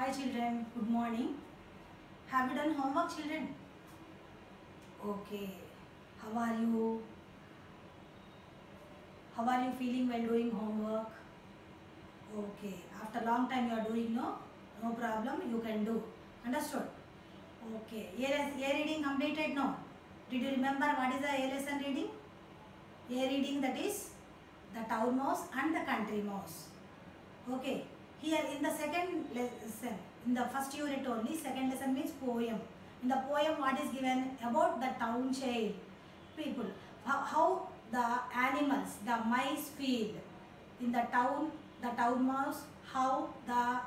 Hi children, good morning. Have you done homework children? Okay. How are you? How are you feeling while doing homework? Okay. After long time you are doing, no? No problem, you can do. Understood? Okay. A reading completed, no? Did you remember what is the A lesson reading? A reading, that is the town mouse and the country mouse. Okay. Here in the second lesson, in the first unit only, second lesson means poem. In the poem, what is given about the town child people, how the animals, the mice feel in the town mouse, how the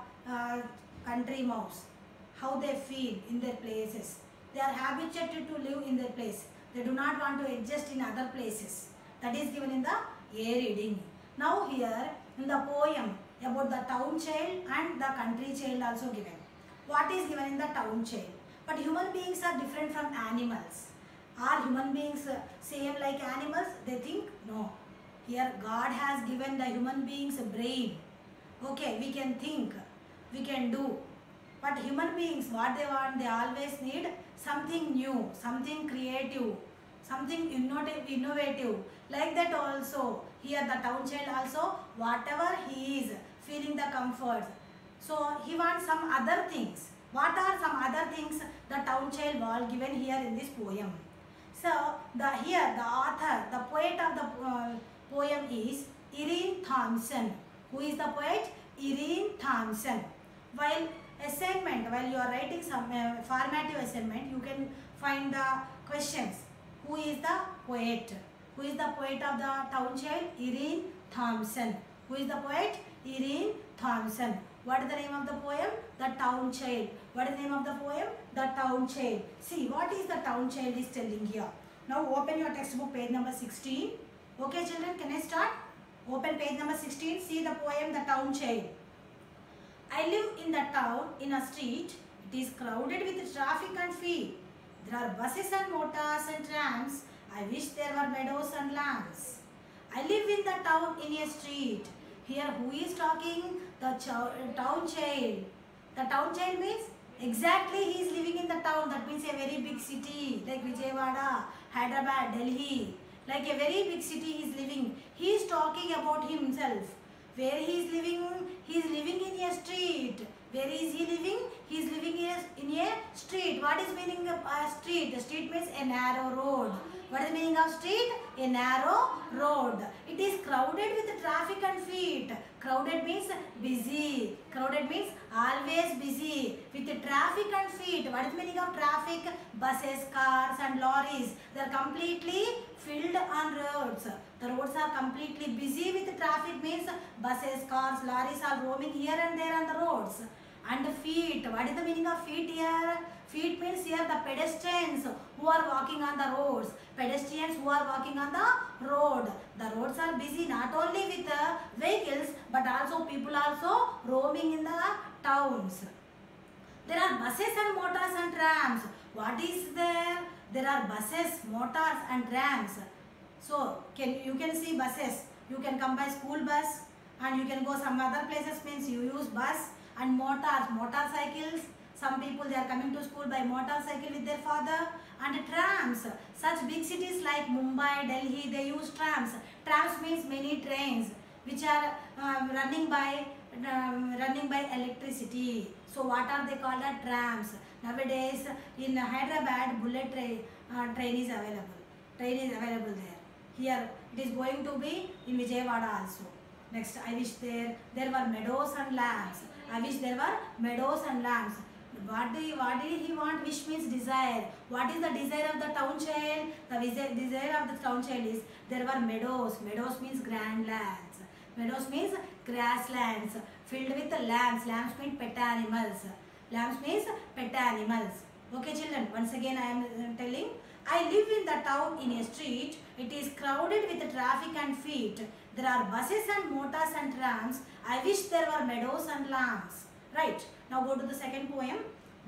country mouse, how they feel in their places. They are habituated to live in their place. They do not want to adjust in other places. That is given in the A reading. Now here in the poem about the town child and the country child also given. What is given in the town child? But human beings are different from animals. Are human beings same like animals? They think no. Here God has given the human beings a brain. Okay, we can think, we can do. But human beings, what they want, they always need something new, something creative, something innovative. Like that also, here the town child also, whatever he is feeling the comfort, so he wants some other things. What are some other things the town child was given here in this poem? So here the author, the poet of the poem is Irene Thompson. Who is the poet? Irene Thompson. While you are writing some formative assignment, you can find the questions. Who is the poet? Who is the poet of the town child? Irene Thompson. Who is the poet? Irene Thompson. What is the name of the poem? The Town Child. What is the name of the poem? The Town Child. See, what is the Town Child is telling here. Now open your textbook, page number 16. Okay children, can I start? Open page number 16. See the poem, The Town Child. I live in the town, in a street. It is crowded with traffic and feet. There are buses and motors and trams. I wish there were meadows and lambs. I live in the town, in a street. Here who is talking? The town child. The town child means exactly he is living in the town. That means a very big city like Vijayawada, Hyderabad, Delhi. Like a very big city he is living. He is talking about himself. Where he is living? He is living in a street. Where is he living? He is living in a street. What is meaning of a street? The street means a narrow road. What is the meaning of street? A narrow road. It is crowded with traffic and feet. Crowded means busy. Crowded means always busy. With traffic and feet. What is the meaning of traffic? Buses, cars and lorries. They are completely filled on roads. The roads are completely busy with traffic means buses, cars, lorries are roaming here and there on the roads. And feet. What is the meaning of feet here? Feet means here the pedestrians who are walking on the roads. Pedestrians who are walking on the road. The roads are busy not only with vehicles but also people also roaming in the towns. There are buses and motors and trams. What is there? There are buses, motors and trams. So you can see buses. You can come by school bus and you can go some other places means you use bus. And motors, motorcycles. Some people they are coming to school by motorcycle with their father. And trams. Such big cities like Mumbai, Delhi, they use trams. Trams means many trains which are running by electricity. So what are they called as trams? Nowadays in Hyderabad, bullet train is available. Train is available there. Here it is going to be in Vijayawada also. Next, I wish there were meadows and lambs. I wish there were meadows and lambs. What did he want? Wish means desire. What is the desire of the town child? The desire of the town child is there were meadows. Meadows means grand lands. Meadows means grasslands filled with lambs. Lambs means pet animals. Lambs means pet animals. Okay children, once again I am telling. I live in the town in a street. It is crowded with traffic and feet. There are buses and motors and trams. I wish there were meadows and lambs. Right. Now go to the second poem.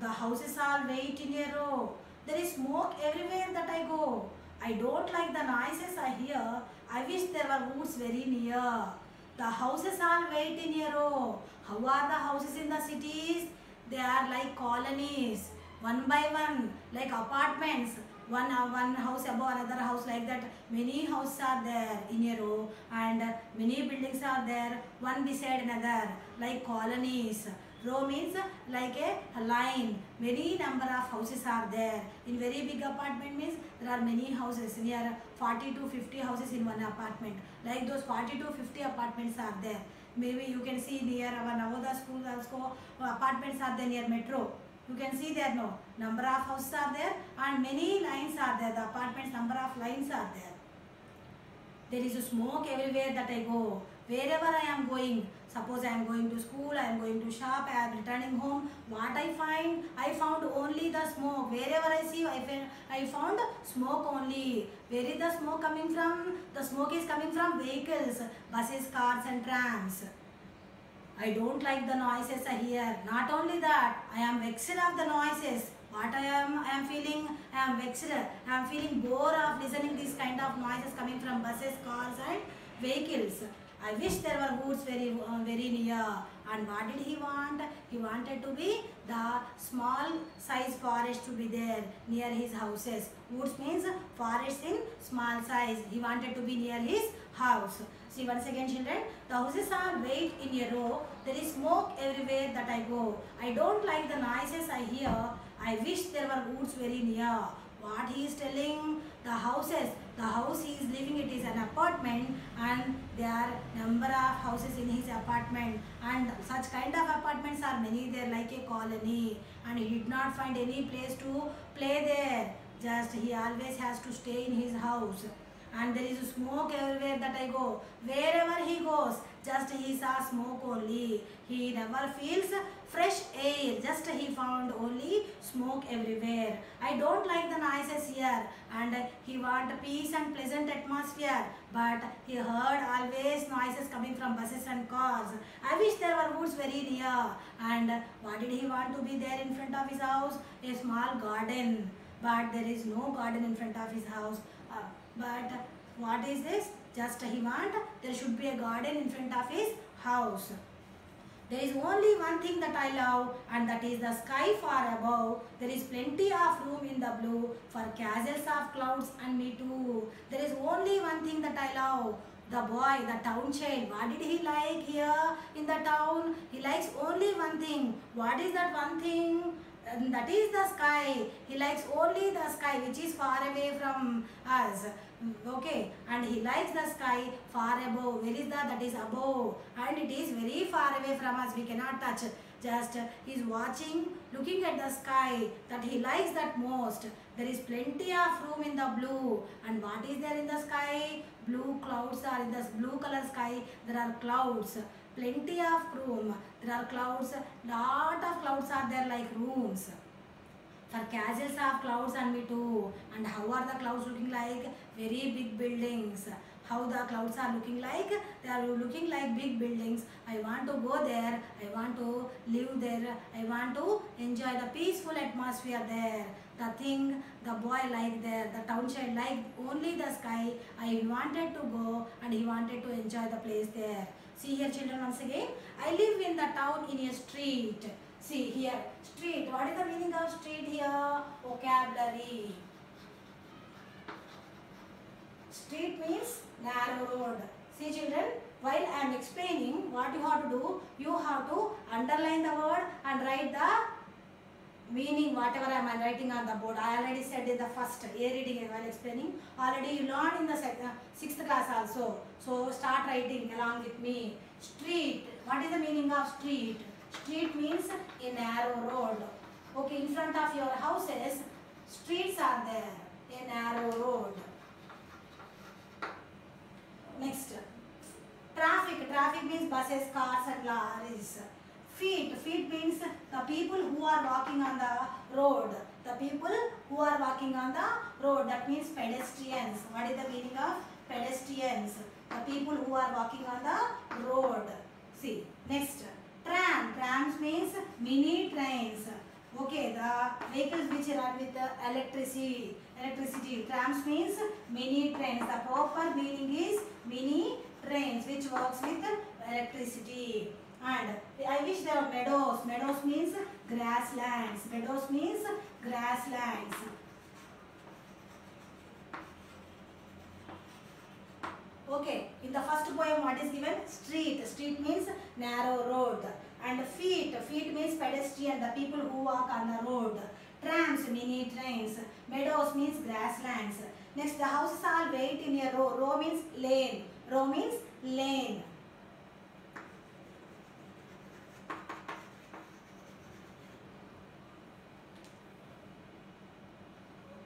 The houses all wait in a row. There is smoke everywhere that I go. I don't like the noises I hear. I wish there were woods very near. The houses all wait in a row. How are the houses in the cities? They are like colonies, one by one, like apartments. One house above another house, like that. Many houses are there in a row, and many buildings are there, one beside another, like colonies. Row means like a line. Many number of houses are there. In very big apartment means there are many houses. Near 40 to 50 houses in one apartment. Like those 40 to 50 apartments are there. Maybe you can see near our Navoda school also apartments are there near metro. You can see there no number of houses are there and many lines are there. The apartments number of lines are there. There is a smoke everywhere that I go. Wherever I am going, suppose I am going to school, I am going to shop, I am returning home. What I find? I found only the smoke. Wherever I see, I found smoke only. Where is the smoke coming from? The smoke is coming from vehicles, buses, cars and trams. I don't like the noises I hear. Not only that, I am vexed of the noises. What I am feeling, I am vexed. I am feeling bored of listening these kind of noises coming from buses, cars and vehicles. I wish there were woods very near. And what did he want? He wanted to be the small size forest to be there near his houses. Woods means forest in small size. He wanted to be near his house. See once again children, the houses are wait in a row. There is smoke everywhere that I go. I don't like the noises I hear. I wish there were woods very near. What he is telling? The houses. The house he is living, it is an apartment, and there are number of houses in his apartment, and such kind of apartments are many there like a colony, and he did not find any place to play there. Just he always has to stay in his house. And there is smoke everywhere that I go. Wherever he goes, just he saw smoke only. He never feels fresh air. Just he found only smoke everywhere. I don't like the noises here, and he want peace and pleasant atmosphere. But he heard always noises coming from buses and cars. I wish there were woods very near. And what did he want to be there in front of his house? A small garden. But there is no garden in front of his house. But what is this? Just he want there should be a garden in front of his house. There is only one thing that I love, and that is the sky far above. There is plenty of room in the blue for castles of clouds and me too. There is only one thing that I love. The boy, the town child, what did he like here in the town? He likes only one thing. What is that one thing? That is the sky. He likes only the sky which is far away from us. Okay, and he likes the sky far above. Where is that? That is above, and it is very far away from us. We cannot touch. Just he is watching, looking at the sky that he likes that most. There is plenty of room in the blue. And what is there in the sky? Blue clouds are in the blue color sky. There are clouds. Plenty of room. There are clouds. Lot of clouds are there like rooms. For castles of clouds and me too. And how are the clouds looking like? Very big buildings. How the clouds are looking like? They are looking like big buildings. I want to go there. I want to live there. I want to enjoy the peaceful atmosphere there. The thing the boy liked there, the town child liked only the sky. I wanted to go and he wanted to enjoy the place there. See here children once again. I live in the town in a street. See here, street. What is the meaning of street here? Vocabulary. Street means narrow road. See children, while I am explaining what you have to do, you have to underline the word and write the meaning whatever I am writing on the board. I already said in the first A reading while explaining. Already you learned in the 6th class also. So start writing along with me. Street. What is the meaning of street? Street means a narrow road. Okay, in front of your houses, streets are there. A narrow road. Next, traffic. Traffic means buses, cars and lorries. Feet. Feet means the people who are walking on the road. The people who are walking on the road. That means pedestrians. What is the meaning of pedestrians? The people who are walking on the road. See. Next, tram. Trams means mini trains. Okay, the vehicles which run with electricity. Trams means mini trains. The proper meaning is mini trains which works with electricity. And I wish there are meadows. Meadows means grasslands. Meadows means grasslands. Okay, in the first poem what is given? Street. Street means narrow road. And feet. Feet means pedestrian, the people who walk on the road. Trams, mini trains. Meadows means grasslands. Next, the houses all wait in a row. Row means lane. Row means lane.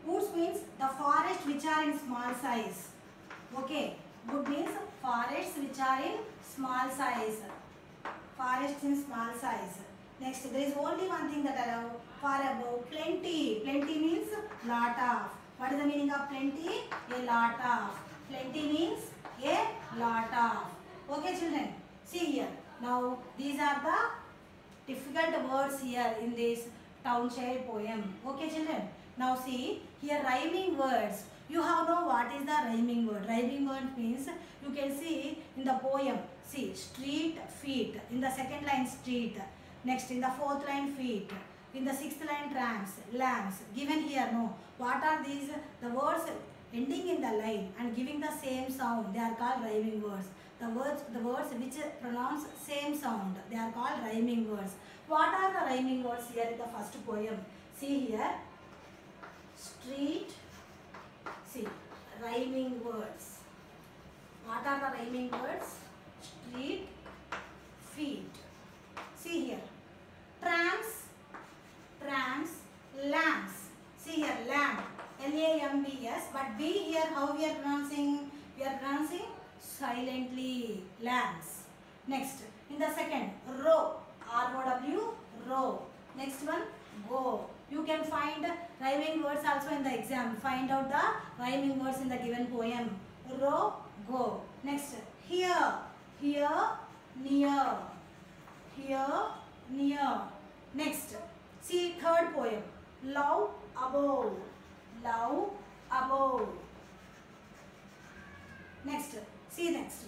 Woods means the forest which are in small size. Okay. Wood means forests which are in small size. Forests in small size. Next, there is only one thing that I love for above. Plenty. Plenty means lot of. What is the meaning of plenty? A lot of. Plenty means a lot of. Okay, children. See here. Now, these are the difficult words here in this Town Child poem. Okay, children. Now, see here rhyming words. You have know what is the rhyming word. Rhyming word means you can see in the poem. See street, feet. In the second line street. Next in the fourth line feet. In the sixth line trams, lamps. Given here no. What are these? The words ending in the line and giving the same sound. They are called rhyming words. The words which pronounce same sound. They are called rhyming words. What are the rhyming words here in the first poem? See here. Street. See, rhyming words. What are the rhyming words? Street, feet. See here. Trams, trams, lamps. See here, lamp. L-A-M-B-S. But B here, how we are pronouncing? We are pronouncing silently. Lamps. Next, in the second, row. R-O-W, row. Next one, go. You can find rhyming words also in the exam. Find out the rhyming words in the given poem. Row, go. Next, here, here, near. Here, near. Next, see third poem. Love, above. Love, above. Next, see next.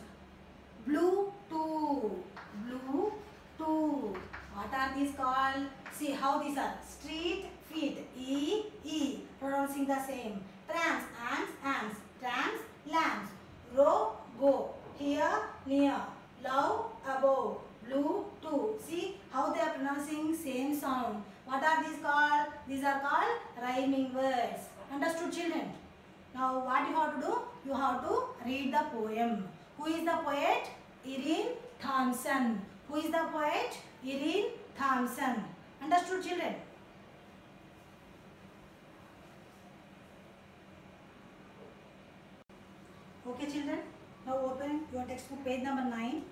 Blue, two. Blue, two. What are these called? See how these are. Street, feet. E, E. Pronouncing the same. Trams, ants. Trams, lamps. Row, go. Here, near. Love, above. Blue, two. See how they are pronouncing same sound. What are these called? These are called rhyming words. Understood, children? Now what you have to do? You have to read the poem. Who is the poet? Irene Thompson. Who is the poet? Irene Thompson. Understood, children? Okay, children. Now open your textbook, page number 9.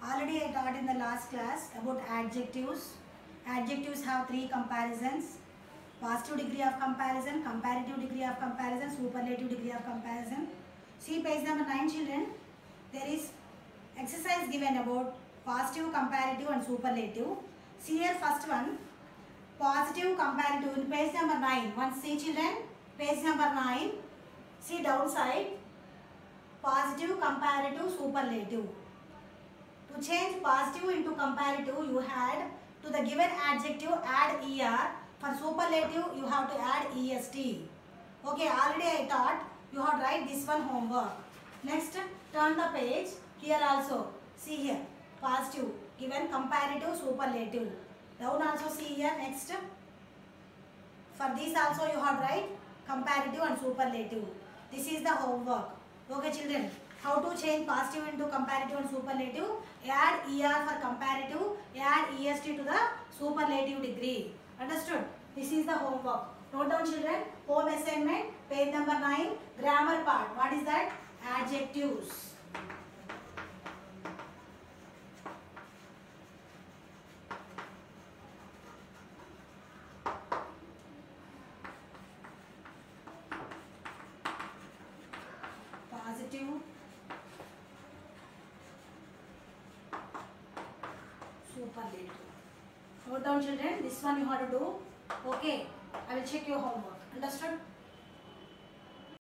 Already I taught in the last class about adjectives. Adjectives have three comparisons. Positive degree of comparison, comparative degree of comparison, superlative degree of comparison. See page number 9, children. There is exercise given about positive, comparative and superlative. See here first one. Positive, comparative in page number 9. Once see, children. Page number 9. See downside. Positive, comparative, superlative. To change positive into comparative, you had to the given adjective add er. For superlative, you have to add est. Okay, already I taught. You have to write this one homework. Next, turn the page. Here also, see here. Positive, given comparative, superlative. Down also see here. Next, for these also you have to write comparative and superlative. This is the homework. Okay, children. How to change positive into comparative and superlative? Add er for comparative, add est to the superlative degree. Understood? This is the homework. Note down, children. Home assignment, page number 9, grammar part. What is that? Adjectives. Positive, superlative. Note down, children. This one you have to do. Okay. I will check your homework. Understood?